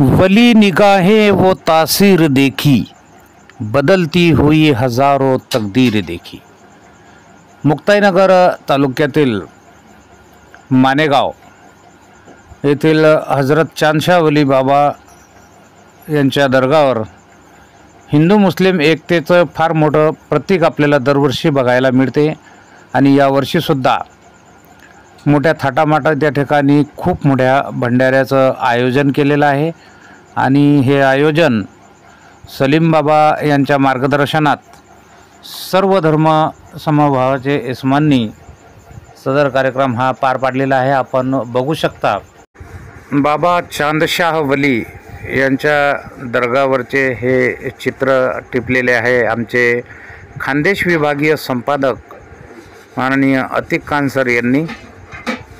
वली निगाहें वो तासीर देखी, बदलती हुई हजारों तकदीर देखी। मुक्ताईनगर तालुक्यातील मानेगाव येथील हजरत चांदशाह वली बाबा यांच्या दरगावर हिंदू मुस्लिम एकतेचं फार मोठं प्रतीक आपल्याला दरवर्षी बघायला मिळते आणि यावर्षीसुद्धा मोठ्या थाटामाटात त्या ठिकाणी खूप मोठ्या भंडाऱ्याचं आयोजन केलेलं आहे आणि हे आयोजन सलीम बाबा यांच्या मार्गदर्शनात सर्व धर्म समभावाचे इस्मांनी सदर कार्यक्रम हा पार पाडलेला आहे। आपण बघू शकता बाबा चांदशाह वली यांच्या दरगावरचे हे चित्र टिपलेले आहे। आमचे खानदेश विभागीय संपादक माननीय अतिक खान सर यांनी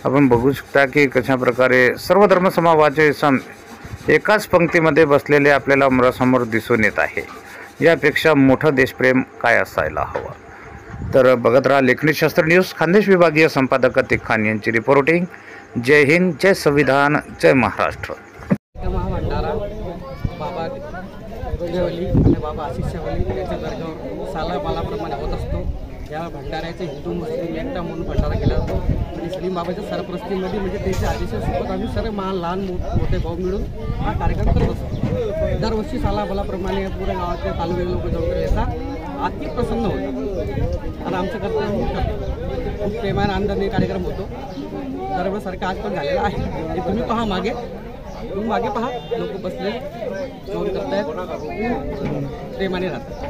आपण बघू शकता की कशा प्रकारे सर्व धर्म समभावाचे सण एकाच पंक्तीमध्ये बसलेले आपल्याला समोर दिसून येत आहे। यापेक्षा मोठं देशप्रेम काय असायला हवं। तर बघत राहा लेखनी शास्त्र न्यूज। खानदेश विभागीय संपादक अतिक खान यांची रिपोर्टिंग। जय हिंद, जय संविधान, जय महाराष्ट्र। बाबा वली आणि बाबा आशिष वली यांच्या दरगावर सालाबालाप्रमाणे होत असतो। या भंडाऱ्याचे हिंदू मुस्लिम एकता म्हणून भंडारा केला जातो आणि सलीम बाबाच्या सरप्रस्तीमध्ये म्हणजे त्याच्या आदेशासोबत आम्ही सर्व लहान मोठे भाऊ मिळून हा कार्यक्रम करत असतो। दरवर्षी सालाबालाप्रमाणे पुऱ्या गावातले तालुक्याचे लोक जाऊन येतात, अति प्रसन्न होतात आणि आमचं कर्तव्य खूप प्रेमाने आनंदाने कार्यक्रम होतो। दरवेळेसारखं आज पण झालेला आहे। ते तुम्ही पहा मागे, तुम्ही मागे पहा, लोक बसले जेवण करतायत, प्रेमाने राहतात।